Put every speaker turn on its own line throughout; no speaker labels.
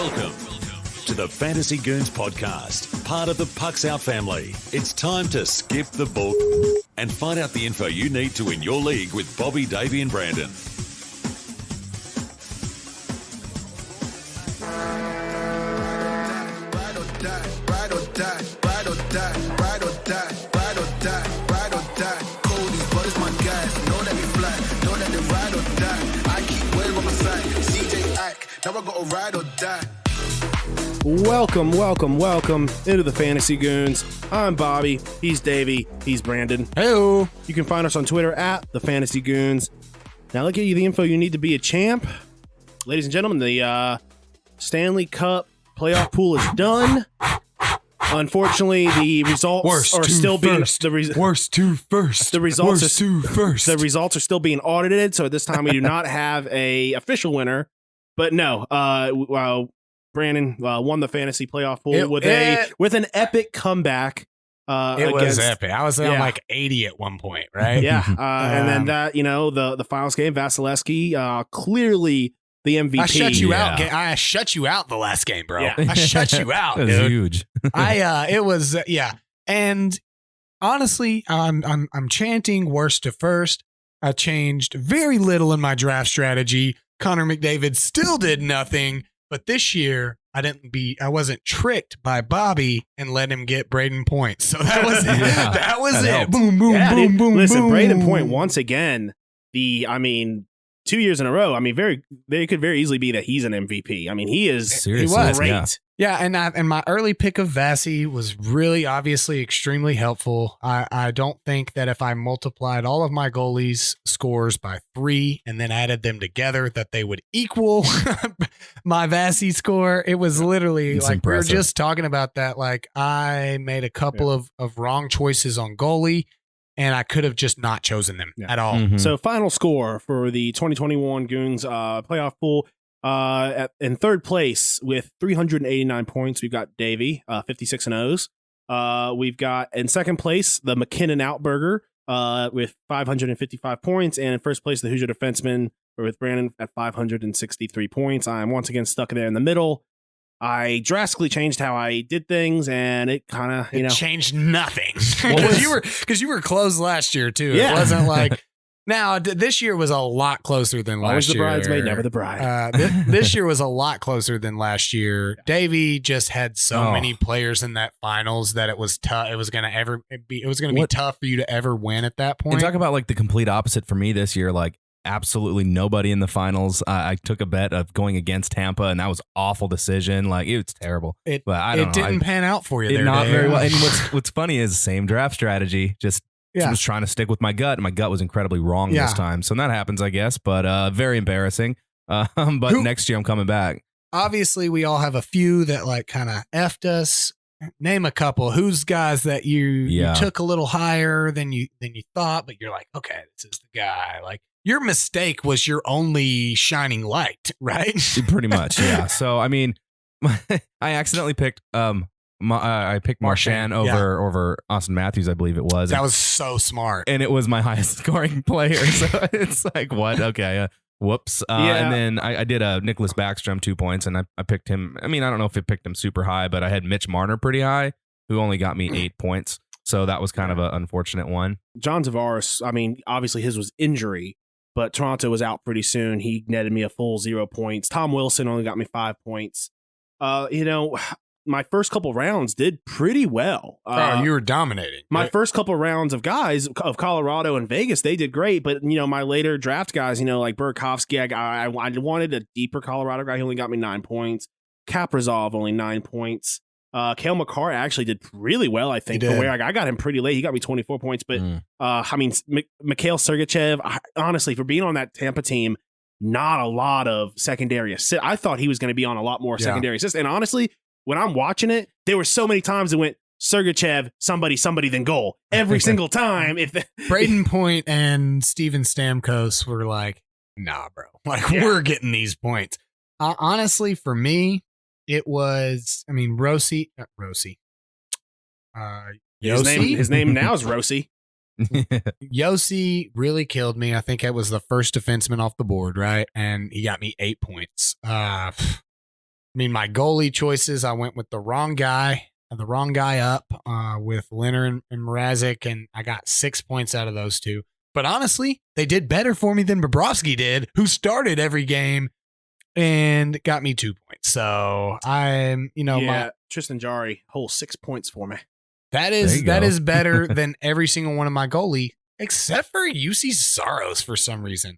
Welcome to the Fantasy Goons podcast, part of the Pucks Out family. It's time to skip the ball and find out the info you need to win your league with Bobby, Davey, and Brandon.
Ride or die, ride or die, ride or die, ride or die, ride or die, ride or die. Cody's brothers, my guys, know that we fly, know that they ride or die. I keep well on my side, CJ Ike, now I gotta ride or die.
Welcome into the Fantasy Goons. I'm Bobby, he's Davey, he's Brandon.
Hello.
You can find us on Twitter at the Fantasy Goons. Now look at you the info you need to be a champ. Ladies and gentlemen, the Stanley Cup playoff pool is done. Unfortunately, the results are still being
worst to first.
The results are still being audited, so at this time we do not have a official winner. But no, Brandon won the fantasy playoff pool with an epic comeback.
It was epic. I was on like 80 at one point, right?
Yeah, and then that the finals game, Vasilevsky clearly the MVP.
I shut you out. I shut you out the last game, bro.
Yeah.
I shut you out.
It was huge.
It was and honestly, I'm chanting worst to first. I changed very little in my draft strategy. Connor McDavid still did nothing. But this year, I wasn't tricked by Bobby and let him get Braden points. So that was it. That was it.
Helped.
Boom, boom, boom.
Listen,
boom.
Braden Point once again. 2 years in a row. They could very easily be that he's an MVP. He is.
Seriously,
he was great.
yeah.
Yeah, and my early pick of Vasi was really obviously extremely helpful. I don't think that if I multiplied all of my goalies' scores by 3 and then added them together that they would equal my Vasi score. It was literally
It's
like
impressive.
we were just talking about that. Like I made a couple of wrong choices on goalie, and I could have just not chosen them at all.
Mhm.
So final score for the 2021 Goons playoff pool. In third place with 389 points, we've got Davey, 56 and O's. We've got in second place the McKinnon Outburger with 555 points, and in first place the Hoosier Defenseman with Brandon at 563 points. I'm once again stuck there in the middle. I drastically changed how I did things, and it kind of
Changed nothing because you were close last year too.
Yeah.
It wasn't like. Now, this year was a lot closer than
always
last
the
year.
bridesmaid, never the bride.
This year was a lot closer than last year. Davey just had so many players in that finals that it was tough. It was going to be tough for you to ever win at that point.
And talk about like the complete opposite for me this year. Like absolutely nobody in the finals. I took a bet of going against Tampa, and that was an awful decision. Like it was terrible.
It
But
didn't pan out for you.
It
there,
not
Dave.
very well. And what's funny is same draft strategy. Just was trying to stick with my gut, and my gut was incredibly wrong this time. So that happens, I guess. But very embarrassing. But next year I'm coming back.
Obviously, we all have a few that like kind of effed us. Name a couple. Who's guys that you took a little higher than you thought, but you're like, okay, this is the guy. Like your mistake was your only shining light, right?
Pretty much, yeah. So I accidentally picked I picked Marchand over Austin Matthews, I believe it was.
That was so smart.
And it was my highest scoring player. So it's like, what? Okay. Whoops. And then I did a Nicholas Backstrom 2 points, and I picked him. I don't know if it picked him super high, but I had Mitch Marner pretty high, who only got me 8 points. So that was kind of an unfortunate one.
John Tavares, obviously his was injury, but Toronto was out pretty soon. He netted me a full 0 points. Tom Wilson only got me 5 points. My first couple rounds did pretty well.
You were dominating.
My first couple rounds of guys of Colorado and Vegas, they did great. But, my later draft guys, like Burakovsky, I wanted a deeper Colorado guy. He only got me 9 points. Kaprizov, only 9 points. Cale Makar actually did really well, I think. Where I got him pretty late. He got me 24 points. But, Mikhail Sergachev, honestly, for being on that Tampa team, not a lot of secondary assists. I thought he was going to be on a lot more secondary assists. And honestly, when I'm watching it, there were so many times it went Sergachev, somebody, then goal. Every single time.
Braden Point and Steven Stamkos were like, nah, bro. We're getting these points. Honestly, for me, it was, Rossi.
His name now is Rossi.
Yossi really killed me. I think it was the first defenseman off the board, right? And he got me 8 points. mean, my goalie choices, I went with the wrong guy up with Leonard and Mrazek, and I got 6 points out of those two. But honestly, they did better for me than Bobrovsky did, who started every game and got me 2 points. So I'm,
Tristan Jarry, whole 6 points for me.
that is better than every single one of my goalie, except for UC Saros for some reason.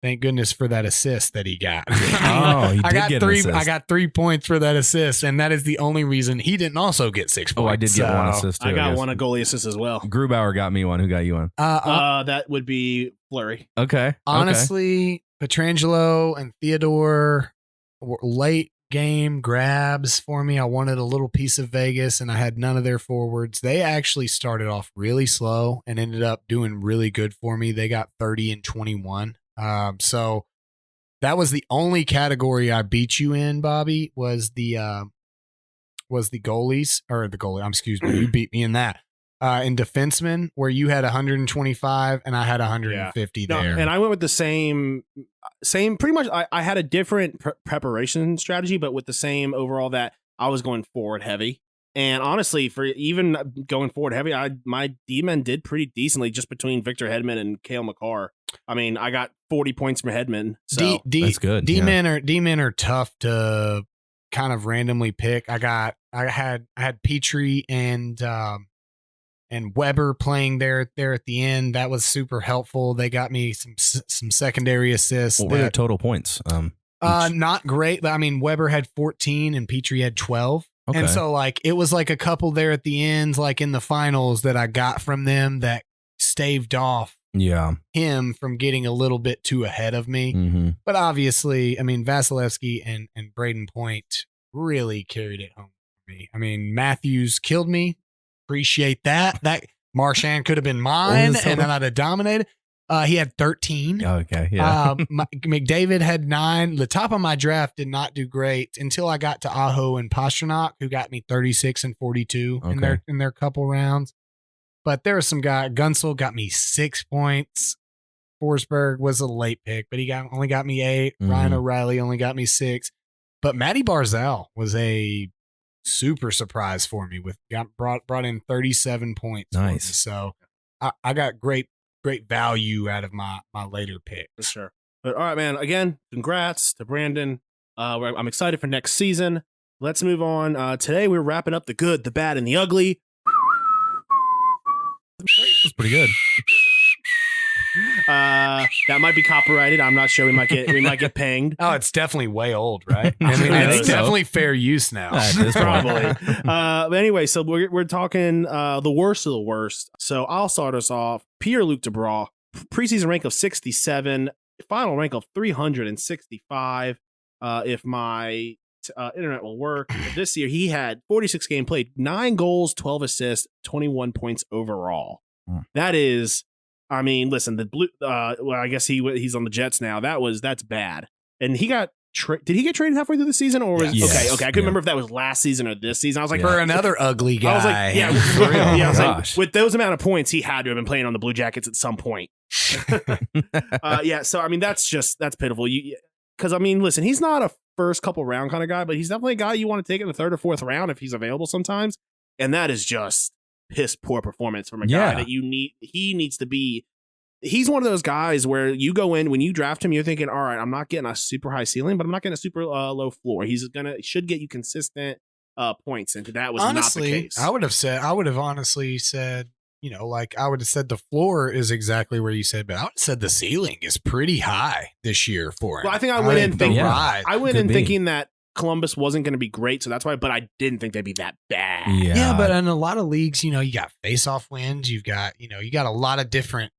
Thank goodness for that assist that he got.
Oh, he did get an assist.
I got 3 points for that assist, and that is the only reason he didn't also get 6 points.
Oh, I did get one assist too.
I got one a goalie assist as well.
Grubauer got me one. Who got you one?
That would be Fleury.
Okay.
Honestly, Pietrangelo and Theodore were late game grabs for me. I wanted a little piece of Vegas, and I had none of their forwards. They actually started off really slow and ended up doing really good for me. They got 30 and 21. So that was the only category I beat you in, Bobby, was the goalies, or the goalie. Excuse me. You beat me in that. In defensemen, where you had 125 and I had 150 there.
And I went with the same pretty much. I had a different preparation strategy, but with the same overall that I was going forward heavy. And honestly, for even going forward heavy, my D-men did pretty decently just between Victor Hedman and Cale Makar. I mean, I got 40 points from Hedman. So
that's good.
D-men are tough to kind of randomly pick. I had Petrie and Weber playing there at the end. That was super helpful. They got me some secondary assists.
What were their total points?
Not great. I mean, Weber had 14 and Petrie had 12.
Okay.
And so it was like a couple there at the ends, like in the finals, that I got from them that staved off him from getting a little bit too ahead of me.
Mm-hmm.
But obviously, I mean, Vasilevsky and Braden Point really carried it home for me. I mean, Matthews killed me. Appreciate that. That Marchand could have been mine, and then I'd have dominated. He had 13.
Okay, yeah.
McDavid had 9. The top of my draft did not do great until I got to Aho and Pasternak, who got me 36 and 42 in their couple rounds. But there was some guy. Gunsel got me 6 points. Forsberg was a late pick, but he only got me 8.
Mm-hmm.
Ryan O'Reilly only got me 6. But Matty Barzal was a super surprise for me. Brought in 37 points.
Nice.
So I got great value out of my later pick.
For sure. But all right, man. Again, congrats to Brandon. I'm excited for next season. Let's move on. Today we're wrapping up the good, the bad, and the ugly.
That's pretty good.
That might be copyrighted. I'm not sure. We might get pinged.
Oh, it's definitely way old, right? I mean, it's definitely fair use now.
Probably. But anyway, so we're talking the worst of the worst. So I'll start us off. Pierre-Luc Dubois, preseason rank of 67, final rank of 365. If my internet will work. This year, he had 46 games played, 9 goals, 12 assists, 21 points overall. That is, I mean, listen, the blue. Well, I guess he's on the Jets now. That's bad. And he got. Did he get traded halfway through the season, or was okay? I couldn't remember if that was last season or this season. I was like,
for another ugly guy.
I was like, yeah,
for real.
I was like, with those amount of points, he had to have been playing on the Blue Jackets at some point. So I mean, that's pitiful. Because I mean, listen, he's not a first couple round kind of guy, but he's definitely a guy you want to take in the 3rd or 4th round if he's available sometimes. And that is just piss poor performance from a guy that you need. He needs to be. He's one of those guys where you go in, when you draft him, you're thinking, all right, I'm not getting a super high ceiling, but I'm not getting a super low floor. He's should get you consistent points, and that was
honestly,
not the case.
I would have honestly said, I would have said the floor is exactly where you said, but I would have said the ceiling is pretty high this year for him.
Well, I think I went in thinking that Columbus wasn't going to be great, so that's why. But I didn't think they'd be that bad.
Yeah, but in a lot of leagues, you got face-off wins. You've got, you got a lot of different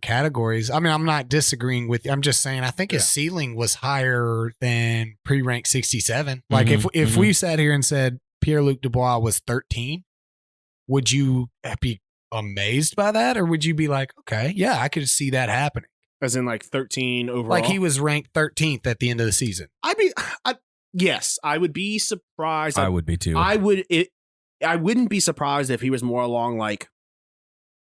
categories. I mean, I'm not disagreeing with you. I'm just saying I think his ceiling was higher than pre-ranked 67. Like if we sat here and said Pierre-Luc Dubois was 13, would you be amazed by that, or would you be like, okay, yeah, I could see that happening?
As in like 13 overall?
Like he was ranked 13th at the end of the season.
Yes, I would be surprised.
I would be too.
I wouldn't be surprised if he was more along like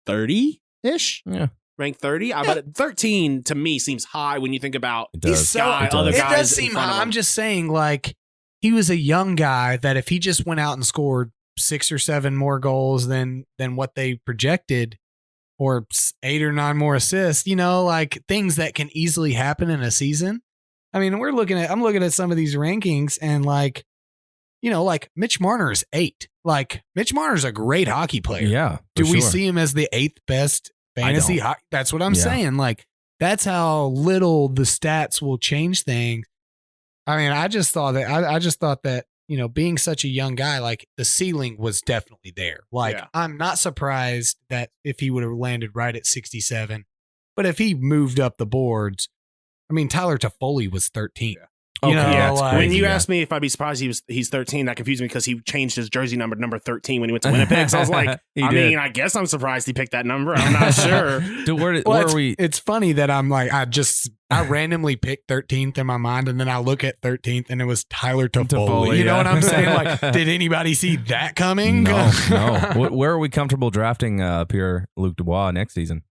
30-ish.
Yeah.
Ranked 30. But 13 to me seems high when you think about
it does.
other guys.
It does seem high. I'm just saying, like, he was a young guy that if he just went out and scored 6 or 7 more goals than what they projected, or 8 or 9 more assists, like things that can easily happen in a season. I mean, I'm looking at some of these rankings and like Mitch Marner is 8. Like Mitch Marner's a great hockey player.
Yeah.
Do we see him as the 8th best fantasy hockey? That's what I'm saying. Like that's how little the stats will change things. I mean, I just thought that, being such a young guy, like the ceiling was definitely there. Like I'm not surprised that if he would have landed right at 67, but if he moved up the boards, I mean, Tyler Toffoli was 13.
Yeah.
Okay,
when you asked me if I'd be surprised he's 13, that confused me because he changed his jersey number 13 when he went to Winnipeg. So I was like, I guess I'm surprised he picked that number. I'm not sure.
Dude, where are we?
It's funny that I'm like, I randomly picked 13th in my mind, and then I look at 13th, and it was Tyler Toffoli. You know what I'm saying? Like, did anybody see that coming?
No. Where are we comfortable drafting Pierre-Luc Dubois next season?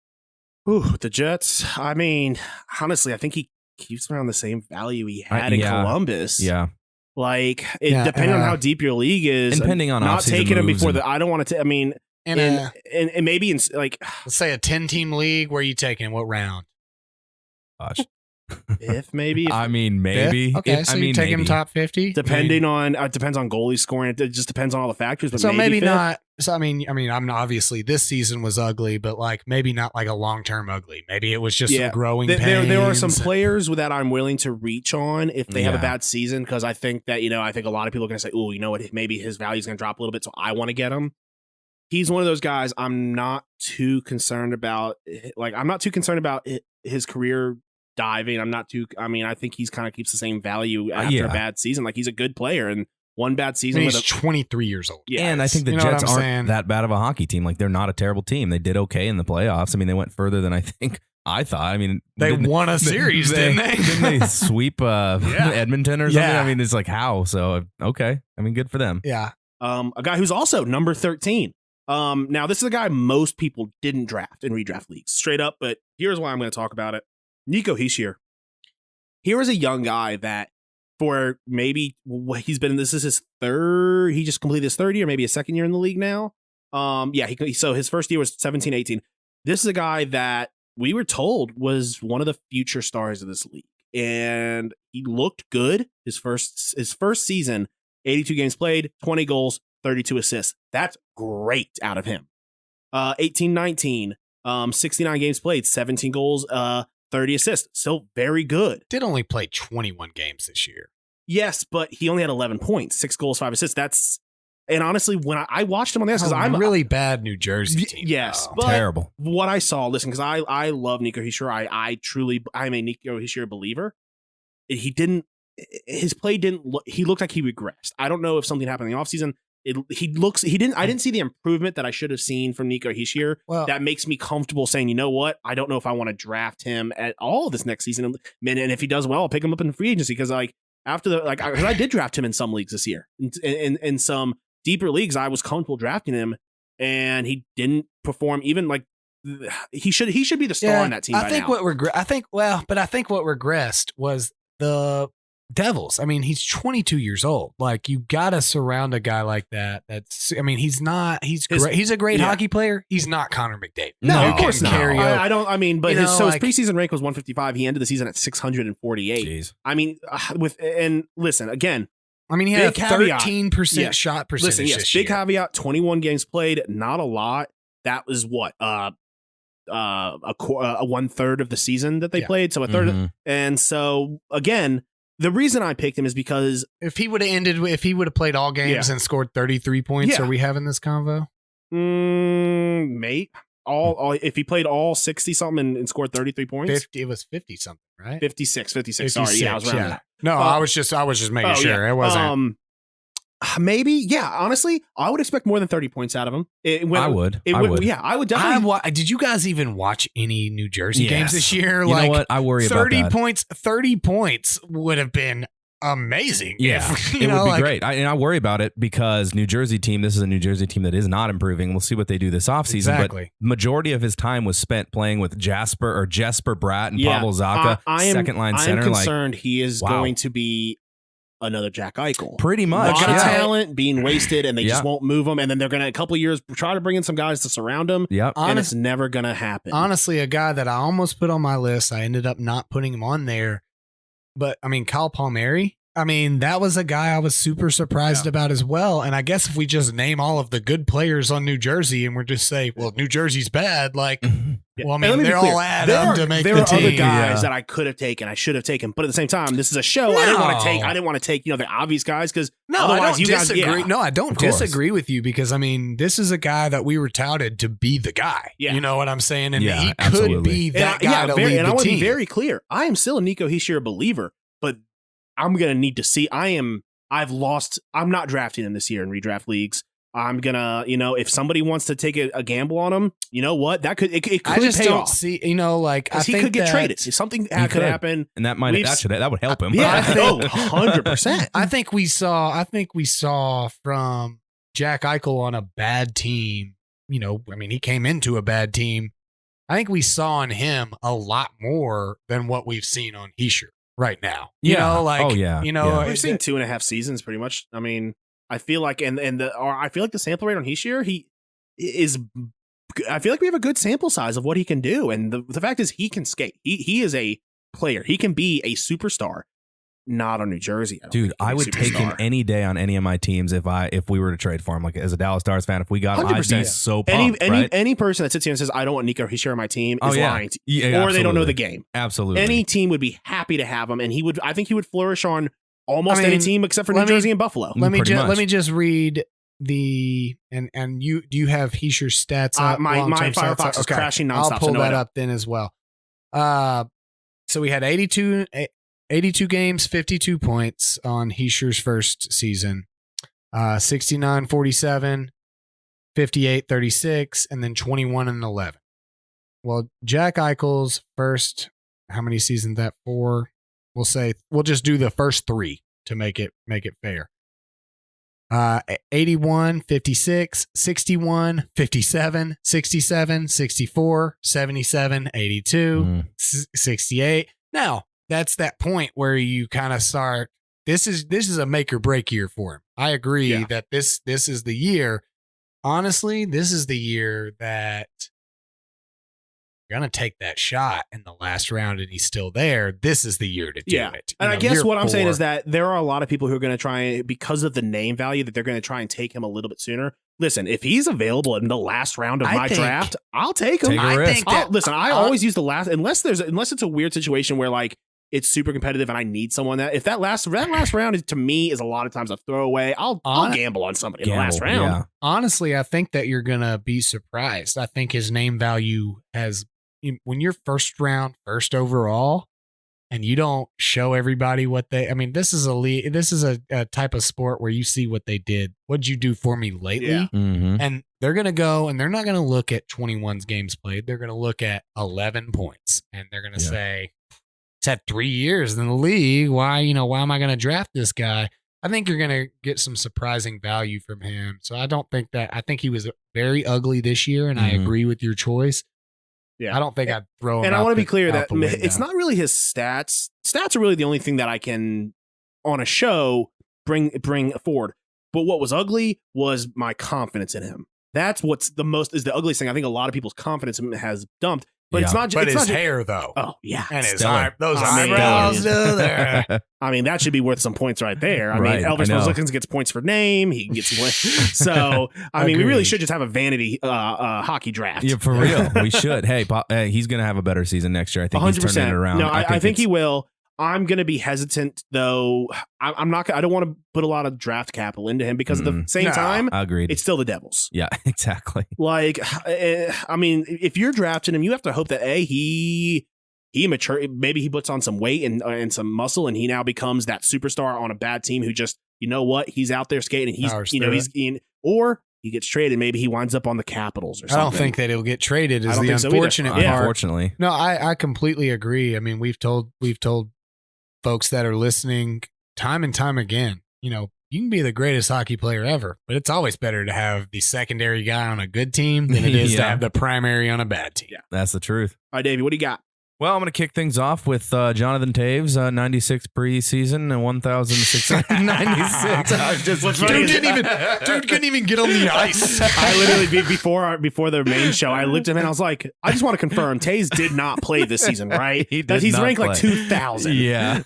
Ooh, the Jets. I mean, honestly, I think he keeps around the same value he had in Columbus.
Yeah.
Like, depending on how deep your league is,
and depending on
not taking him before
the
I don't want to. I mean, and maybe in like,
let's say a 10-team league, where are you taking? What round?
Gosh.
If maybe.
I mean, maybe.
Fifth? Okay, so you take him top 50?
Depending on depends on goalie scoring. It just depends on all the factors. But
so maybe
fifth.
not. So I mean, I'm obviously this season was ugly, but like maybe not like a long-term ugly. Maybe it was just some growing pains.
There are some players that I'm willing to reach on if they have a bad season, because I think that I think a lot of people are going to say, oh, you know what, maybe his value is going to drop a little bit, so I want to get him. He's one of those guys I'm not too concerned about. Like, I'm not too concerned about his career diving. I think he's kind of keeps the same value after a bad season. Like, he's a good player, and one bad season.
He's 23 years old.
Yeah, and I think the Jets aren't that bad of a hockey team. Like, they're not a terrible team. They did okay in the playoffs. I mean, they went further than I thought. I mean,
they won a series, didn't they?
Didn't they sweep Edmonton or something? I mean, it's like, how? So, okay. I mean, good for them.
Yeah.
A guy who's also number 13. Now, this is a guy most people didn't draft in redraft leagues, straight up, but here's why I'm going to talk about it. Nico Hischier. Here is a young guy that for maybe this is his third, he just completed his third year, maybe a second year in the league now. So his first year was 17-18. This is a guy that we were told was one of the future stars of this league, and he looked good his first season. 82 games played, 20 goals, 32 assists. That's great out of him. 18-19, 69 games played, 17 goals, 30 assists. Still very good.
Did only play 21 games this year.
Yes, but he only had 11 points, 6 goals, 5 assists. And honestly, when I watched him on this, because I'm
really bad New Jersey team.
Yes,
though.
but
terrible.
What I saw, listen, because I love Nico Hischier. I'm a Nico Hischier believer. His play didn't look, he looked like he regressed. I don't know if something happened in the offseason. I didn't see the improvement that I should have seen from Nico Hischier. Well, that makes me comfortable saying, you know what? I don't know if I want to draft him at all this next season. And if he does well, I'll pick him up in free agency, because because I did draft him in some leagues this year. In some deeper leagues, I was comfortable drafting him, and he didn't perform even like he should be the star on that team.
I think what regressed was the Devils. I mean, he's 22 years old. Like, you gotta surround a guy like that. He's great. He's a great hockey player. He's not Connor McDavid.
No, of course not. His preseason rank was 155. He ended the season at 648.
Jeez.
I mean, listen again.
I mean, he had a 13% shot percentage.
Listen, yes, big caveat. 21 games played, not a lot. That was what a 1/3 of the season that they played. So a third, and so again. The reason I picked him is because
if he would have played all games and scored 33 points, are we having this convo?
Mate, if he played all 60 something and scored 33 points,
it was 50 something, right?
56. Sorry, yeah, I was around that.
No, I was just making sure it wasn't.
Maybe, yeah. Honestly, I would expect more than 30 points out of him.
I would.
Yeah, I would definitely.
Did you guys even watch any New Jersey games this year?
You know what? I worry about that.
30 points would have been amazing.
Yeah, it would be great. I worry about it because New Jersey team, this is a New Jersey team that is not improving. We'll see what they do this offseason.
Exactly.
But majority of his time was spent playing with Jesper Bratt and Pavel Zacha, second line center.
I'm concerned he is going to be another Jack Eichel.
Pretty
A
much.
lot of
Yeah.
talent being wasted, and they just
Yeah.
won't move him. And then they're going to, a couple of years, try to bring in some guys to surround him.
Yep.
And it's never going to happen.
Honestly, a guy that I almost put on my list, I ended up not putting him on there. But I mean, Kyle Palmieri, I mean, that was a guy I was super surprised about as well. And I guess if we just name all of the good players on New Jersey and we're just say, well, New Jersey's bad, like, well, I
And
mean,
let me be
they're
clear,
all add
there
up
are,
to make
there
the
are
team.
other guys
Yeah.
that I could have taken, I should have taken, but at the same time, this is a show. I didn't want to take. I didn't want to take the obvious guys because
No, I
otherwise
don't
you
disagree.
guys. Yeah.
No, I don't
Of course.
disagree with you because I mean, this is a guy that we were touted to be the guy.
Yeah.
You know what I'm saying? And
Yeah,
he could
absolutely.
be that
And
guy to lead
and I
the
want to
team.
be very clear. I am still a Nico Hischier believer, but I'm gonna need to see. I've lost. I'm not drafting him this year in redraft leagues. I'm gonna, if somebody wants to take a gamble on him, you know what? That could it could
I just
pay
don't
off.
see, like, I
Because he
think
could get
that-
traded. If something could
could.
happen,
And that
We've
that would help him.
yeah,
I think-
100%.
I think we saw from Jack Eichel on a bad team. I mean, he came into a bad team. I think we saw in him a lot more than what we've seen on Hischier right now.
Yeah.
Like,
Oh, yeah. Yeah.
We've seen 2.5 seasons, pretty much. I mean, I feel like, I feel like the sample rate on Hischier, he is. I feel like we have a good sample size of what he can do, and the fact is, he can skate. He is a player. He can be a superstar. Not on New Jersey, I don't
Dude,
think he's
I
a
would take him
superstar.
any day on any of my teams if we were to trade for him. Like as a Dallas Stars fan, if we got him, I'd be
100%.
so pumped. right?
Any person that sits here and says I don't want Nico Hischier on my team
Oh,
is
yeah.
lying,
Yeah,
or they don't know
absolutely.
the game.
Absolutely.
Any team would be happy to have him, and I think he would flourish on almost any
mean,
team except for New
let me-
Jersey and Buffalo.
let me
Pretty
just
much.
read the and you do you have Hischier's stats up?
My
long-term
Firefox
stats up?
is crashing
I'll
nonstop.
pull
so no, I
that
don't.
up then as well. So we had 82 games, 52 points on Hischier's first season. 69-47, 58-36, and then 21-11. Well, Jack Eichel's first, how many seasons that for? We'll just do the first three to make it fair. 81, 56, 61, 57, 67, 64, 77, 82, 68. Now, that's that point where you kind of start. This is a make or break year for him. I agree
Yeah.
that this is the year. Honestly, this is the year that you're gonna take that shot in the last round and he's still there. This is the year to do it.
And I
You know,
guess
year
what I'm saying
4.
is that there are a lot of people who are going to try, because of the name value, that they're going to try and take him a little bit sooner. Listen, if he's available in the last round of
I
my
think-
draft, I'll take him.
Take a
I
risk.
think I always use the last, unless it's a weird situation where like it's super competitive and I need someone if that last round is, to me, is a lot of times a throwaway. I'll gamble on somebody in the last round.
Yeah.
Honestly, I think that you're gonna be surprised. I think his name value has, when you're first round, first overall, and you don't show everybody what they. I mean, this is a type of sport where you see what they did. What'd you do for me lately?
Yeah.
Mm-hmm.
And they're gonna go and they're not gonna look at 21's games played. They're gonna look at 11 points and they're gonna
Yeah.
say, "It's had 3 years in the league. Why am I gonna draft this guy?" I think you're gonna get some surprising value from him. So I think he was very ugly this year, and I
Mhm.
agree with your choice.
Yeah.
I don't think I'd throw him.
And I
out
want to be
the-
clear
out
that
the window.
it's not really his stats. Stats are really the only thing that I can, on a show, bring forward. But what was ugly was my confidence in him. That's what's the ugliest thing. I think a lot of people's confidence in him has dumped. But it's
Yeah.
not.
But
it's
his
not
hair, though,
Oh yeah,
and his
stellar.
those
I mean,
eyebrows, dude, they're-
I mean, that should be worth some points right there. I
Right,
mean,
I
Elvis
know.
Merzlikins gets points for name. He gets so. I mean, we really
Agreed.
should just have a vanity hockey draft.
Yeah, for real. We should. Hey, he's gonna have a better season next year. I think he's turning it around.
No, I think he
it's-
will. I'm going to be hesitant though. I'm not. I don't want to put a lot of draft capital into him because at the same
No.
time,
Agreed.
it's still the Devils.
Yeah, exactly.
Like, I mean, if you're drafting him, you have to hope that he mature. Maybe he puts on some weight and some muscle, and he now becomes that superstar on a bad team who just, you know what, he's out there skating. And
Power
he's in, or he gets traded. Maybe he winds up on the Capitals or
I
something.
don't think that he'll get traded.
I
Is
don't
the
think so either.
unfortunate
Yeah.
part.
Unfortunately.
No, I completely agree. I mean, we've told folks that are listening time and time again, you can be the greatest hockey player ever, but it's always better to have the secondary guy on a good team than it is to
Yeah.
have the primary on a bad team.
Yeah.
That's the truth.
All right, Davey, what do you got?
Well, I'm going to kick things off with Jonathan Taves, 96 preseason and 1,696. I was just
Dude couldn't even get on the ice.
I literally before the main show, I looked at him and I was like, I just want to confirm, Taves did not play this season, right?
He did
He's
not
ranked
play.
like 2,000.
Yeah.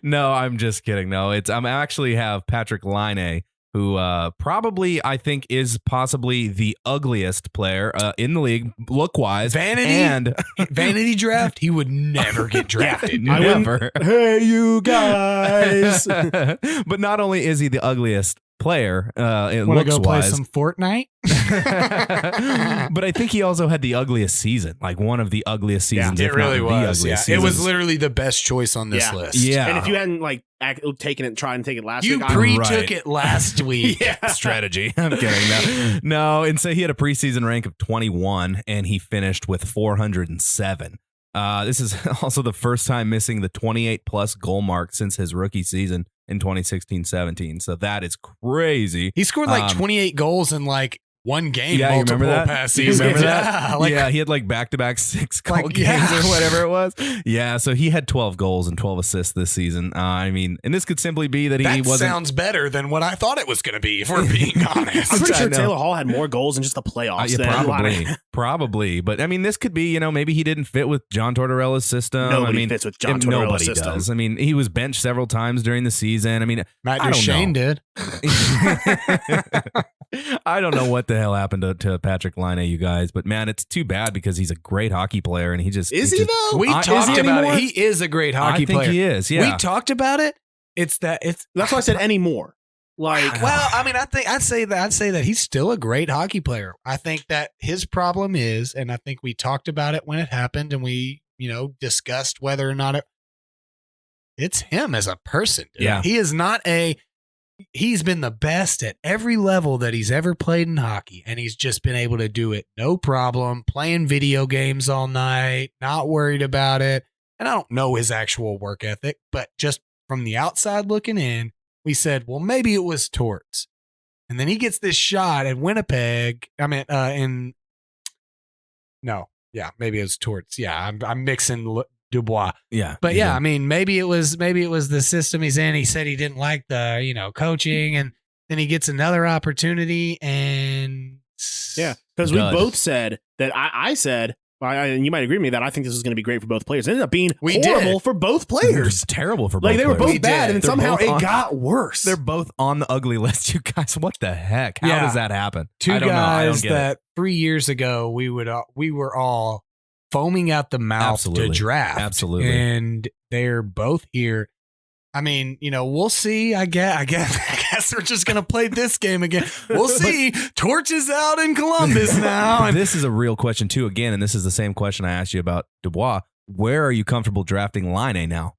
No, I'm just kidding. No, I actually have Patrick Laine, who probably I think is possibly the ugliest player in the league, look wise.
Vanity draft, he would never get drafted.
Never.
Hey, you guys.
But not only is he the ugliest player, it
Want to
looks
go play
wise,
some Fortnite?
but I think he also had the ugliest season, like one of the ugliest seasons.
It
if
really
not the
was.
ugliest
Yeah. It was
seasons.
literally the best choice on this list.
Yeah.
And if you hadn't like taken it, tried and take it last
You
week,
pre-took it last week.
yeah.
strategy. I'm kidding. No. And so he had a preseason rank of 21, and he finished with 407. This is also the first time missing the 28 plus goal mark since his rookie season in 2016-17. So that is crazy.
He scored like 28 goals in like one game.
Yeah, you remember that?
Past
You
season.
remember that?
Yeah, like,
Yeah, he had like back-to-back 6 goal
Like,
games
yeah.
or whatever it was. Yeah, so he had 12 goals and 12 assists this season. I mean, and this could simply be that he
that
wasn't.
sounds better than what I thought it was going to be, if we're being honest.
I'm pretty
I
sure
know.
Taylor Hall had more goals in just the playoffs.
Yeah,
than
probably, probably. But I mean, this could be, maybe he didn't fit with John Tortorella's system.
Nobody
I mean,
fits with John
if
Tortorella's
nobody
system.
does. I mean, he was benched several times during the season. I mean,
Matt
I don't
Duchene
know.
did.
I don't know what the hell happened to Patrick Laine, you guys, but man, it's too bad because he's a great hockey player and he just
Is
he
he
just-
though?
We
I-
talked
is he
about
anymore?
it. He is a great hockey
I think
player.
he is. Yeah,
We talked about it. It's
That's why I said anymore. Like,
well, I mean, I'd say that he's still a great hockey player. I think that his problem is, and I think we talked about it when it happened, and we, discussed whether or not it's him as a person. Dude.
Yeah.
He is not he's been the best at every level that he's ever played in hockey, and he's just been able to do it no problem, playing video games all night, not worried about it. And I don't know his actual work ethic, but just from the outside looking in, we said, well, maybe it was Torts. And then he gets this shot at Winnipeg. Maybe it was Torts. Yeah, I'm mixing Dubois.
yeah,
But yeah, I mean, maybe it was the system he's in. He said he didn't like the, coaching, and then he gets another opportunity, and
yeah, because we
Dud.
both said that. I said, and you might agree with me that I think this was going to be great for both players. It ended up being
We
horrible
did.
for both
It's
players.
terrible for both.
Like they were
players.
both bad, and then
They're
somehow
both
it
on-
got worse.
They're both on the ugly list. You guys, what the heck? How
Yeah.
does that happen?
two
I don't know. I don't
guys
get it.
that 3 years ago we were all foaming out the mouth
Absolutely.
to draft.
Absolutely.
And they're both here. I mean, we'll see. I guess we're just gonna play this game again. We'll see. Torch is out in Columbus now.
But
And
this is a real question too. Again, and this is the same question I asked you about Dubois. Where are you comfortable drafting Laine now?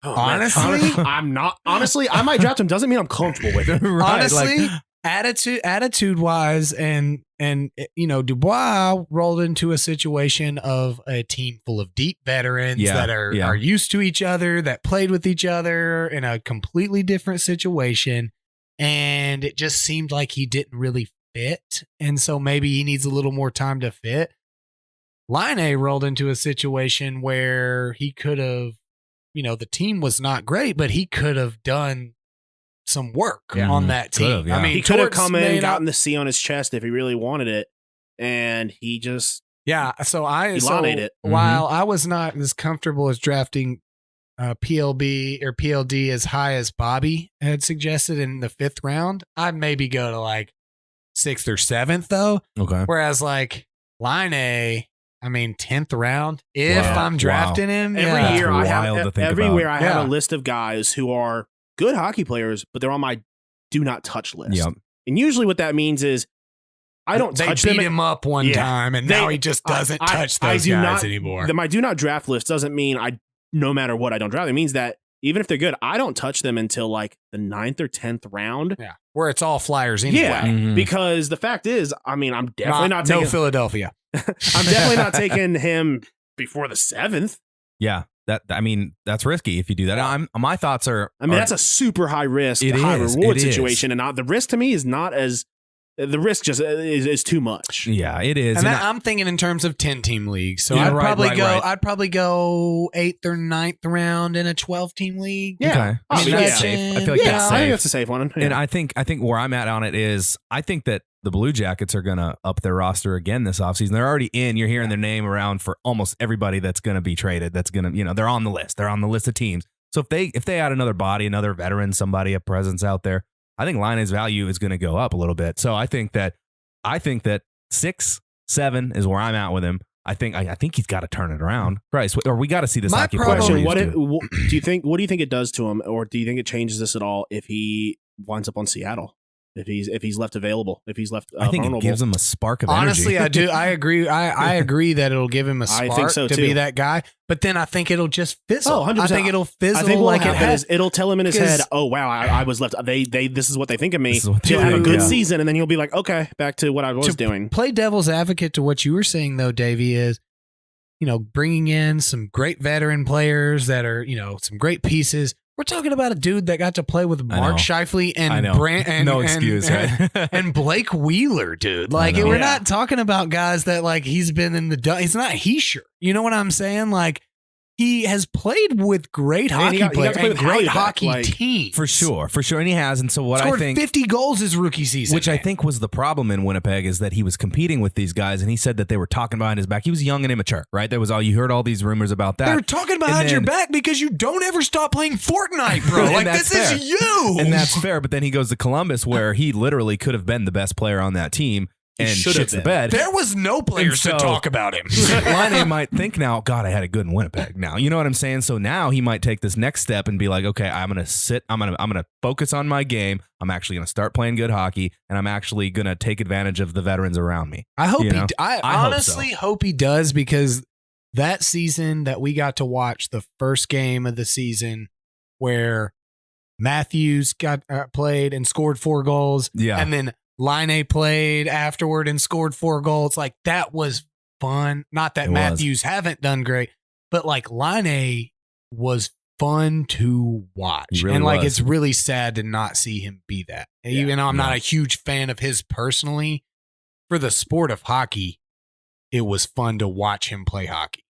Oh, man.
honestly,
I'm not. Honestly, I might draft him. Doesn't mean I'm comfortable with it.
Right,
honestly,
like-
attitude wise, and Dubois rolled into a situation of a team full of deep veterans
Yeah,
that are
yeah.
used to each other, that played with each other in a completely different situation, and it just seemed like he didn't really fit, and so maybe he needs a little more time to fit. Laine rolled into a situation where he could have, the team was not great, but he could have done some work
Yeah.
on that
Could
team.
have, yeah.
I mean,
He could have
Torts
come
may
in,
not-
gotten the C on his chest if he really wanted it, and he just
Yeah, so
Elonate it.
While I was not as comfortable as drafting PLB or PLD as high as Bobby had suggested in the 5th round, I'd maybe go to like 6th or 7th though.
Okay.
Whereas like Laine, 10th round. If
Wow.
I'm drafting him,
every
yeah.
year I
wild to
have
think
everywhere
about.
I have
Yeah.
a list of guys who are good hockey players, but they're on my do not touch list.
Yep.
And usually what that means is I don't
They
touch
beat
them.
him up one
Yeah.
time, and
They-
now he just doesn't
I-
touch
I
those
do
guys
not-
anymore.
My do not draft list doesn't mean no matter what I don't draft. It means that even if they're good, I don't touch them until like the 9th or 10th round.
Yeah, where it's all Flyers anyway.
Yeah,
Mhm.
because the fact is, I'm definitely not
no
taking.
Philadelphia.
I'm definitely not taking him before the 7th.
Yeah. That's risky if you do that. My thoughts are.
I mean, that's a super high risk,
It
high
is.
reward
It is.
situation, and the risk to me is not as the risk just is too much.
Yeah, it is.
And I'm thinking in terms of 10-team leagues. So
Yeah,
I'd probably go 8th or 9th round in a 12-team league.
Yeah.
Okay. I mean, that's safe. I feel like that's
I
safe.
think that's a safe one. Yeah.
And I think where I'm at on it is I think that the Blue Jackets are going to up their roster again this offseason. They're already in. You're hearing their name around for almost everybody that's going to be traded. That's going to, they're on the list. They're on the list of teams. So if they add another body, another veteran, somebody, a presence out there, I think Laine's value is going to go up a little bit. So I think that 6, 7 is where I'm at with him. I think he's got to turn it around, Bryce. Or we got to see this hockey player.
Question: What do you think it does to him, or do you think it changes this at all if he winds up on Seattle? If he's left available, if he's left,
I think
vulnerable?
it gives him a spark of
Honestly,
energy.
I do. I agree. I agree that it'll give him a spark
I think so
to
too.
be that guy. But then I think it'll just fizzle.
100%.
I think it'll fizzle.
I think what
like
will
it
happen
has.
is it'll tell him in his head, "Oh wow, I was left." They this is what they think of me. He'll have a good season, and then he'll be like, "Okay, back to what I was doing."
Play devil's advocate to what you were saying, though, Davey, is bringing in some great veteran players that are some great pieces. We're talking about a dude that got to play with Mark Scheifele and
no excuse, right?
and Blake Wheeler, dude. Like we're not talking about guys that like he's been in the. He's not Heischer. You know what I'm saying? Like he has played with great hockey players and great hockey teams
for sure, and he has. And so what
scored
I think
50 goals his rookie season,
which I think was the problem in Winnipeg, is that he was competing with these guys, and he said that they were talking behind his back. He was young and immature, right? There was you heard all these rumors about that.
They were talking behind your back because you don't ever stop playing Fortnite, bro. Like this is you,
and that's fair. But then he goes to Columbus, where he literally could have been the best player on that team. And shits the bed.
There was no players to talk about him.
Laine might think now, God, I had it good in Winnipeg now. You know what I'm saying? So now he might take this next step and be like, okay, I'm going to sit. I'm going to focus on my game. I'm actually going to start playing good hockey, and I'm actually going to take advantage of the veterans around me.
I hope I honestly hope he does, because that season that we got to watch, the first game of the season where Matthews got played and scored 4 goals.
Yeah.
And then Laine played afterward and scored 4 goals. Like that was fun. Not that Matthews haven't done great, but like Laine was fun to watch.
Really
and like
was.
it's really sad to not see him be that. Even though I'm not a huge fan of his personally, for the sport of hockey, it was fun to watch him play hockey.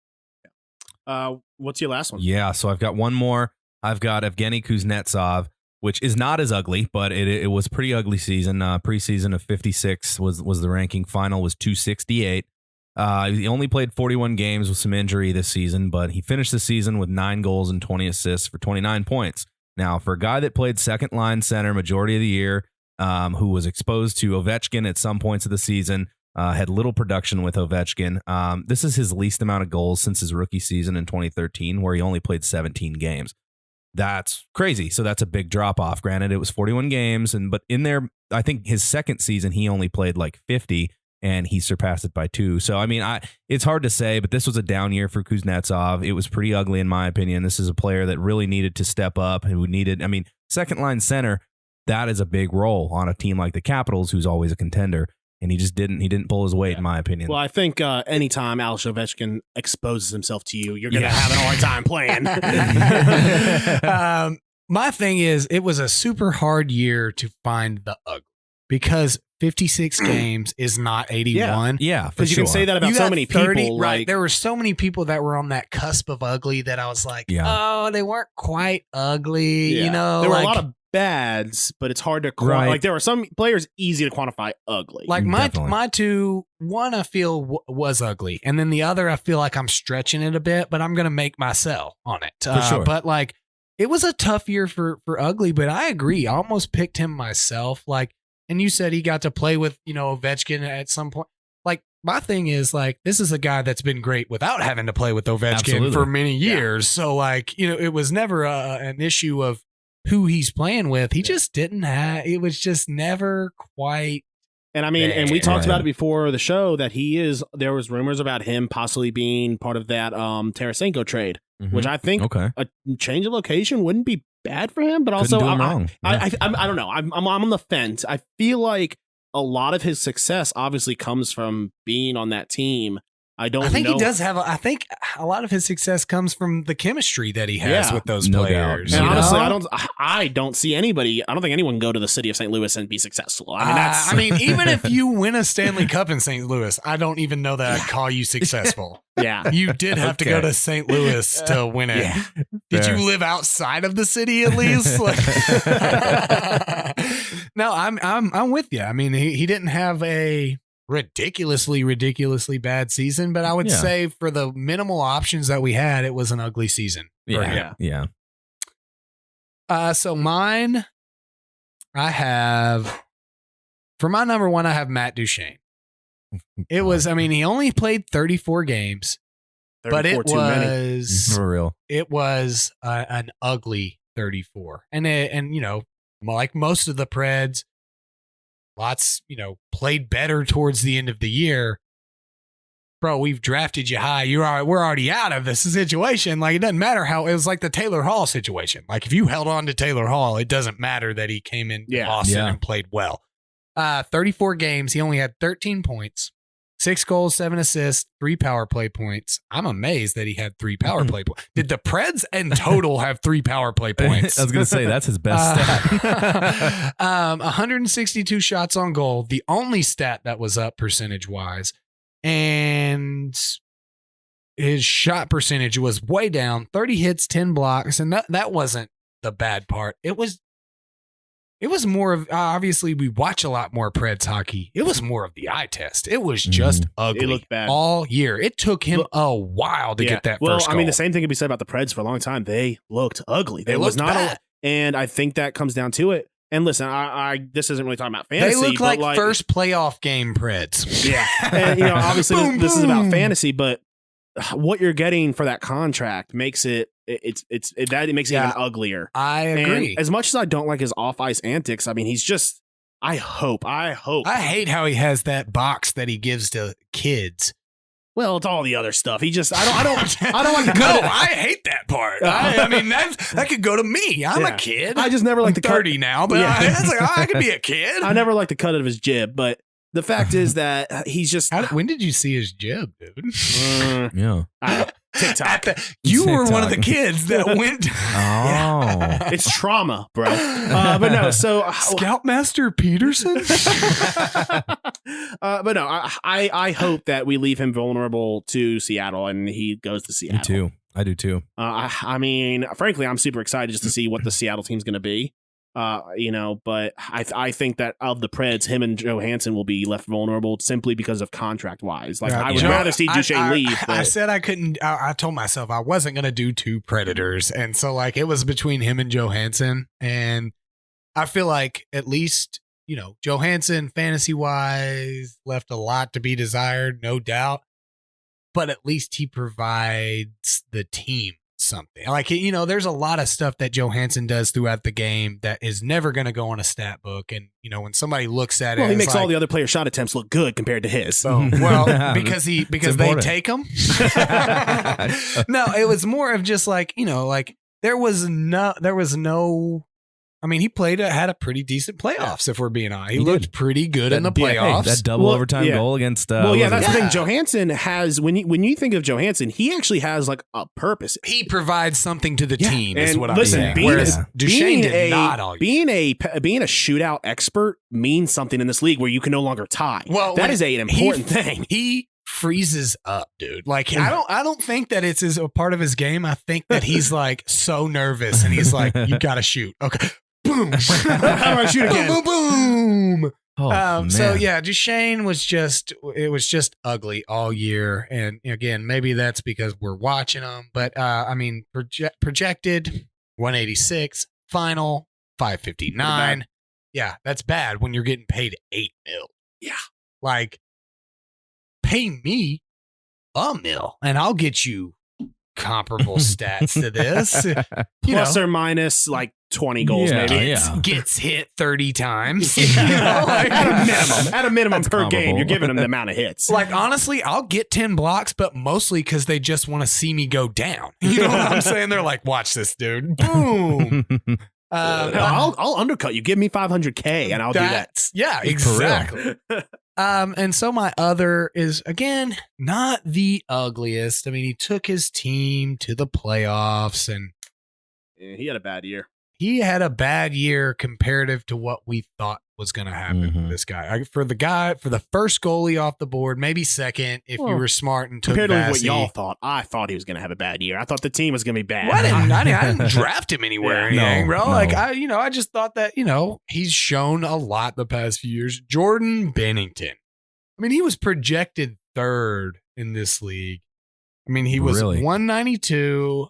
What's your last one?
Yeah, so I've got one more. I've got Evgeny Kuznetsov, which is not as ugly, but it was pretty ugly season. Preseason of 56 was the ranking. Final was 268. He only played 41 games with some injury this season, but he finished the season with 9 goals and 20 assists for 29 points. Now, for a guy that played second line center majority of the year, who was exposed to Ovechkin at some points of the season, had little production with Ovechkin. This is his least amount of goals since his rookie season in 2013, where he only played 17 games. That's crazy. So that's a big drop off. Granted, it was 41 games, but in there, I think his second season, he only played like 50, and he surpassed it by 2. So, I mean, it's hard to say, but this was a down year for Kuznetsov. It was pretty ugly, in my opinion. This is a player that really needed to step up and who needed, second line center, that is a big role on a team like the Capitals, who's always a contender. And he just didn't pull his weight, in my opinion.
Well, I think anytime Alex Ovechkin exposes himself to you, you're going to have an hard time playing.
My thing is, it was a super hard year to find the ugly, because 56 games is not 81.
Yeah,
because you can say that about so many
30,
people.
Right. There were so many people that were on that cusp of ugly that I was like, oh, they weren't quite ugly.
Yeah.
You know,
there were a lot of bads, but it's hard to quantify. Like there were some players easy to quantify ugly.
Like my two, one I feel was ugly, and then the other I feel like I'm stretching it a bit, but I'm gonna make my sell on it.
For sure.
But like it was a tough year for ugly, but I agree. I almost picked him myself. Like, and you said he got to play with Ovechkin at some point. Like my thing is like this is a guy that's been great without having to play with Ovechkin for many years. Yeah. So like it was never an issue of who he's playing with. He just didn't have, it was just never quite.
And and we talked about it before the show that there was rumors about him possibly being part of that Tarasenko trade, which I think a change of location wouldn't be bad for him, but also I don't know. I'm on the fence. I feel like a lot of his success obviously comes from being on that team. I don't.
I think
know.
he does have. I think a lot of his success comes from the chemistry that he has with those
No
players.
doubt.
And
You
honestly,
know?
I don't see anybody. I don't think anyone can go to the city of St. Louis and be successful. I mean, that's.
I mean, even if you win a Stanley Cup in St. Louis, I don't even know that I'd call you successful.
yeah.
You did have to go to St. Louis to win it.
Yeah.
Did
Fair.
you live outside of the city at least? Like, no, I'm with you. I mean, he didn't have a ridiculously bad season, but I would
Yeah.
say for the minimal options that we had, it was an ugly season. For him.
Yeah.
So mine, I have for my number one, I have Matt Duchene. It was, I mean, he only played 34 games, but it
34 too many.
was
For real.
an ugly 34. And you know, like most of the Preds, lots, you know, played better towards the end of the year. Bro, we've drafted you high. We're already out of this situation. Like, it doesn't matter how it was like the Taylor Hall situation. Like, if you held on to Taylor Hall, it doesn't matter that he came in Boston
Yeah.
and played well. 34 games. He only had 13 points, 6 goals, 7 assists, 3 power play points. I'm amazed that he had 3 power play points. Did the Preds in total have 3 power play points?
I was going to say that's his best stat.
162 shots on goal, the only stat that was up percentage-wise. And his shot percentage was way down, 30 hits, 10 blocks, and that wasn't the bad part. It was more of, obviously we watch a lot more Preds hockey. It was more of the eye test. It was just ugly.
It looked bad.
all year. It took him a while to get that
well,
first goal.
I mean, the same thing could be said about the Preds for a long time. They looked ugly.
They
There was
looked
not
bad.
and I think that comes down to it. And listen, I this isn't really talking about fantasy.
They look
but
like first playoff game Preds.
Yeah. And, you know, obviously
Boom,
this is about
boom.
fantasy, but what you're getting for that contract makes it makes it
Yeah.
even uglier.
I agree.
And as much as I don't like his off ice antics, I mean, he's just. I hope.
I hate how he has that box that he gives to kids.
Well, it's all the other stuff. He just. I don't like the
No,
cut.
I hate that part. I mean, that could go to me. I'm a kid.
I just never like the cut.
30 now, but it's like, I could be a kid.
I never liked the cut of his jib, but the fact is that he's just.
When did you see his jib, dude?
Yeah.
TikTok.
You were one of the
TikTok.
kids that went.
Oh.
It's trauma, bro. But no, so
Scoutmaster Peterson?
but no, I hope that we leave him vulnerable to Seattle and he goes to Seattle.
Me too. I do too.
I mean, frankly, I'm super excited just to see what the Seattle team's going to be. You know, but I think that of the Preds, him and Johansson will be left vulnerable simply because of contract wise. Like, I would rather see Duchesne leave. But
I said I couldn't. I told myself I wasn't going to do 2 Predators. And so, like, it was between him and Johansson. And I feel like at least, you know, Johansson, fantasy wise, left a lot to be desired, no doubt. But at least he provides the team something. Like, you know, there's a lot of stuff that Johansson does throughout the game that is never going to go on a stat book. And, you know, when somebody looks at it,
well, he
it's
makes
like,
all the other player shot attempts look good compared to his.
well, because they
important.
take them. No, it was more of just like, you know, like there was no. I mean, he had a pretty decent playoffs. If we're being honest, he looked
did.
pretty good in the playoffs.
That double
Well,
overtime
yeah.
goal against.
Well, yeah, that's the
Yeah.
thing. Johansson has when you think of Johansson, he actually has like a purpose.
He provides something to the team. Is
And
what I'm
listen,
saying.
being,
Whereas Duchesne
being
did not all year.
being a shootout expert means something in this league where you can no longer tie.
Well,
that
when
is an important thing.
He freezes up, dude. Like I don't think that it's a part of his game. I think that he's like so nervous and he's like, you gotta shoot. Okay. Boom.
How do I shoot again?
Boom, boom, boom.
Oh,
So
man.
yeah, Duchesne was just ugly all year. And again, maybe that's because we're watching them. But I mean, projected 186, final 559. Yeah, that's bad when you're getting paid $8 million.
Yeah.
Like, pay me $1 million and I'll get you comparable stats to this. You
Plus
know,
or minus like 20 goals,
Yeah,
maybe.
yeah.
gets hit 30 times.
Yeah.
You know, like,
At a minimum
That's
per game,
comparable.
you're giving them the amount of hits.
like, honestly, I'll get 10 blocks, but mostly because they just want to see me go down. You know what I'm saying? They're like, watch this, dude. Boom.
I'll undercut you. Give me $500K and I'll do that.
Yeah,
For real.
exactly. And so my other is, again, not the ugliest. I mean, he took his team to the playoffs, and
Yeah, he had a bad year.
he had a bad year comparative to what we thought was going to happen with this guy. For the first goalie off the board, maybe second if you were smart and took
Compared to what
Vassy.
y'all thought, I thought he was going to have a bad year. I thought the team was going to be bad.
Well, I didn't draft him anywhere, or anything, bro.
no.
Like I just thought that he's shown a lot the past few years. Jordan Bennington. I mean, he was projected third in this league. I mean, he was
Really?
192.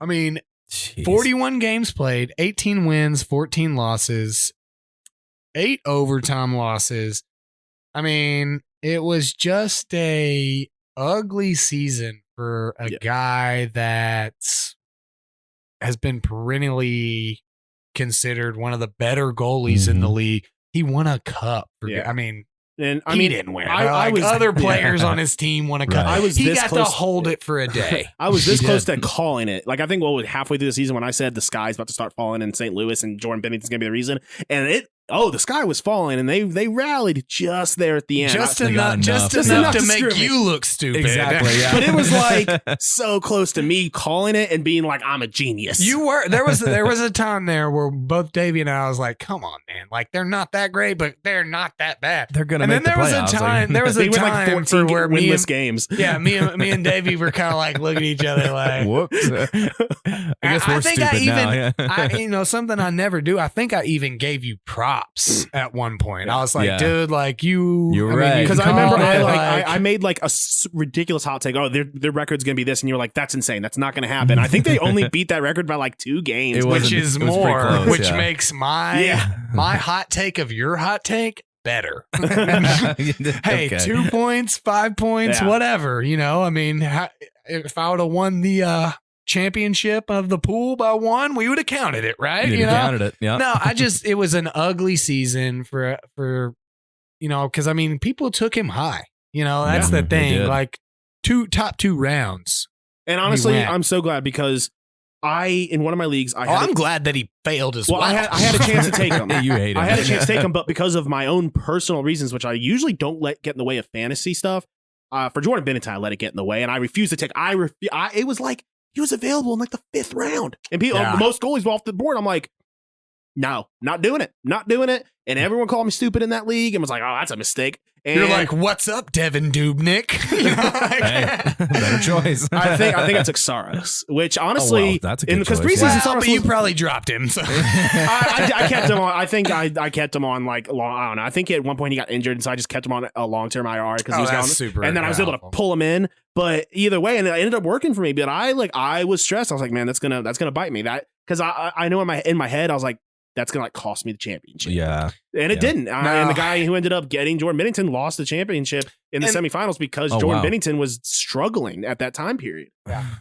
I mean,
Jeez.
41 games played, 18 wins, 14 losses, 8 overtime losses. I mean, it was just a ugly season for a guy that has been perennially considered one of the better goalies in the league. He won a cup. I mean,
And
he didn't win. Other players on his team won a cup.
Right.
He got to hold it for a day.
I was this close to calling it. Like, I think halfway through the season when I said the sky's about to start falling in St. Louis and Jordan Bennington's going to be the reason. And the sky was falling and they rallied just there at the end.
Just enough to make you look stupid.
Exactly. Yeah.
But it was like so close to me calling it and being like, I'm a genius.
You were. There was a time there where both Davey and I was like, come on, man. Like, they're not that great, but they're not that bad.
They're going to
and
make
then
the
there
playoffs.
was a time. There was
they
a
were like
time
14
for where
winless games.
Yeah, me and Davey were kind of like looking at each other like,
whoops. I guess we're stupid now.
Something I never do. I think I even gave you props at one point. I was like, dude, like you
were right.
Because I remember
I
I made like a ridiculous hot take. Oh, their record's gonna be this, and you were like, "That's insane. That's not gonna happen." I think they only beat that record by like 2 games,
which is more,
close,
which makes my hot take of your hot take better. Hey,
Okay.
2 points, 5 points, whatever. I mean, if I would have won the championship of the pool by 1, we would have counted it, right?
You'd have counted it. Yeah.
No, it was an ugly season for because I mean, people took him high. That's the
they
thing.
did.
Like top 2 rounds.
And honestly,
went.
I'm so glad because in one of my leagues,
I'm glad that he failed as well.
I had a chance to take him.
You hate him.
I had a chance to take him, but because of my own personal reasons, which I usually don't let get in the way of fantasy stuff, for Jordan Bennington, I let it get in the way, and I refused to take. It was like he was available in like the 5th round, and most goalies were off the board. I'm like, no, not doing it. And everyone called me stupid in that league and was like, oh, that's a mistake. And
you're like, what's up, Devin Dubnik?
Hey, better choice.
I think I took Saros, which honestly,
that's a good
because
choice.
preseason Saros
but you probably dropped him. So.
I kept him on. I think I kept him on like long. I don't know. I think at one point he got injured, and so I just kept him on a long-term IR because he was gone.
Super.
And then I was able to pull him in. But either way, and it ended up working for me. But I was stressed. I was like, man, that's gonna bite me. That because I know in my head I was like, that's gonna like cost me the championship.
Yeah.
And it didn't. And the guy who ended up getting Jordan Bennington lost the championship in the semifinals because Jordan Bennington was struggling at that time period.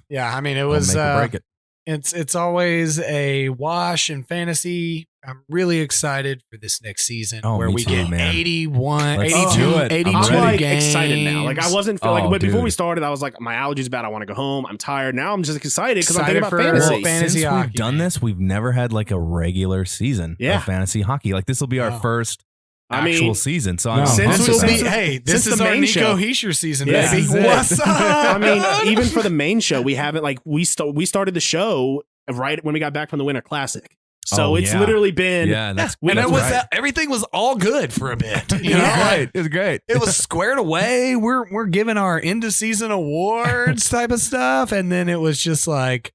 Yeah. I mean, it was
Make or break it.
It's always a wash in fantasy. I'm really excited for this next season where
me
we
too,
get
man.
81,
Let's
82,
do it.
82
I'm like
games.
excited now. Like I wasn't but before
dude.
we started, I was like, my allergies bad. I want to go home. I'm tired. Now I'm just excited because I'm
Excited
thinking about
for
fantasy.
fantasy
Since
hockey,
we've done this, we've never had like a regular season of fantasy hockey. Like this will be our first actual season. So I'm
since
pumped
we-
about
since-
it.
hey, this
since
is
the
our
main
Nico
show.
Heischer season,
Yeah.
baby.
This is it.
What's up?
I mean, even for the main show, we haven't like we started the show right when we got back from the Winter Classic. So it's literally been
that's
and
that's
it was
right.
everything was all good for a bit. You
It was
know?
great. It was great.
It was squared away. We're giving our end of season awards type of stuff, and then it was just like,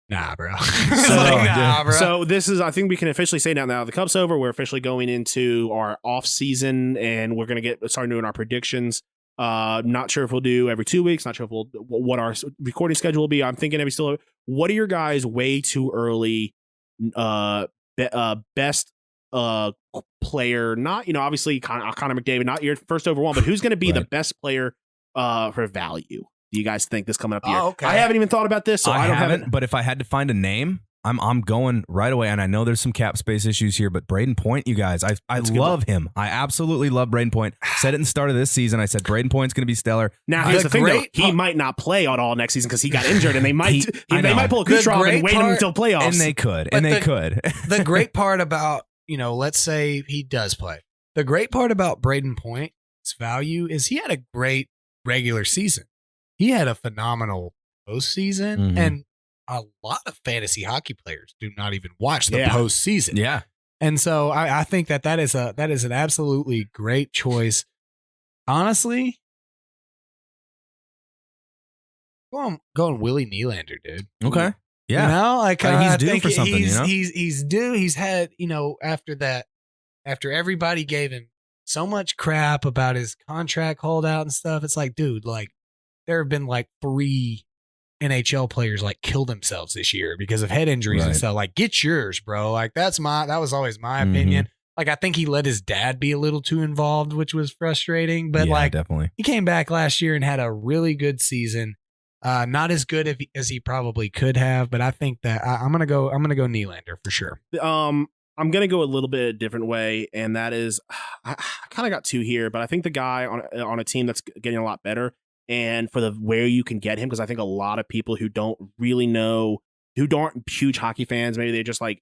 nah, bro. Bro.
So this is, I think we can officially say now the Cup's over. We're officially going into our off season, and we're gonna start doing our predictions. Not sure if we'll do every 2 weeks. Not sure if what our recording schedule will be. I'm thinking what are your guys' way too early best player? Not obviously Connor McDavid, not your first overall, but who's going to be the best player for value? Do you guys think this coming up here?
Okay.
I haven't even thought about this, so I don't
haven't. But if I had to find a name, I'm going right away. And I know there's some cap space issues here, but Braden Point, you guys, I love him. I absolutely love Braden Point. Said it in the start of this season. I said Braden Point's going to be stellar.
Now here's the thing, though. He might not play at all next season because he got injured, and they might pull a Kucherov and wait him until playoffs.
And they could.
The great part about let's say he does play. the great part about Braden Point's value is he had a great regular season. He had a phenomenal postseason, and a lot of fantasy hockey players do not even watch the postseason.
Yeah.
And so I think that is an absolutely great choice. Honestly, going Willie Nylander, dude.
Okay. Yeah.
You know, like
he's due for something.
He's due. He's had, after everybody gave him so much crap about his contract holdout and stuff, it's like, dude, like there have been like 3 NHL players like kill themselves this year because of head injuries and stuff. Like, get yours, bro. Like that was always my opinion. Like, I think he let his dad be a little too involved, which was frustrating. But
definitely,
he came back last year and had a really good season. Not as good as he probably could have, but I think that I'm gonna go Nylander for sure.
I'm gonna go a little bit a different way, and that is, I kind of got 2 here, but I think the guy on a team that's getting a lot better, and for the where you can get him, because I think a lot of people who don't really know, who aren't huge hockey fans, maybe they just like,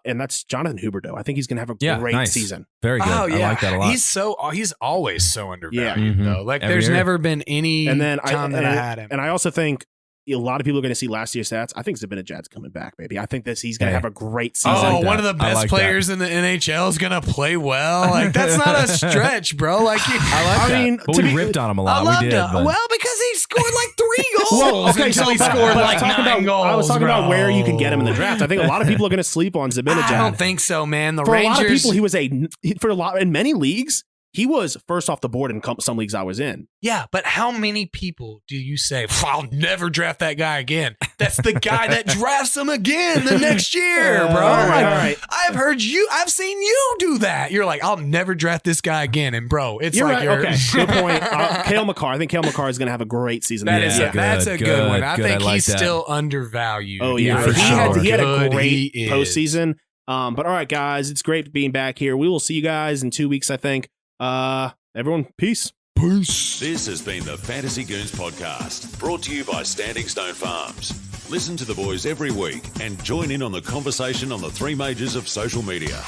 and that's Jonathan Huberdeau. I think he's gonna have a great season.
Very good.
Oh, yeah.
I like that a lot.
He's always so undervalued though. Like there's never been any time that I had him.
And I also think a lot of people are going to see last year's stats. I think Zibanejad's coming back, baby. I think he's going to have a great season.
Oh, one of the best players in the NHL is going to play well. Like that's not a stretch, bro. Like
I mean, but we ripped on him a lot. We did.
Well, because he scored like 3 goals.
Well, okay, so
he scored like 9 goals.
I was talking about where you can get him in the draft. I think a lot of people are going to sleep on Zibanejad.
I don't think so, man.
For Rangers, a lot of people, he was in many leagues. He was first off the board in some leagues I was in. Yeah,
but how many people do you say, I'll never draft that guy again? That's the guy that drafts him again the next year, bro.
All right.
I've seen you do that. You're like, I'll never draft this guy again. And bro, it's
you're
like,
right. Okay, good point. Cale Makar. I think Cale Makar is going to have a great season.
That's a good one. I think he's still undervalued.
Oh, yeah.
For sure.
He had a great postseason. But all right, guys, it's great being back here. We will see you guys in 2 weeks, I think. Everyone, peace.
This has been the Fantasy Goons podcast, brought to you by Standing Stone Farms. Listen to the boys every week and join in on the conversation on the 3 majors of social media.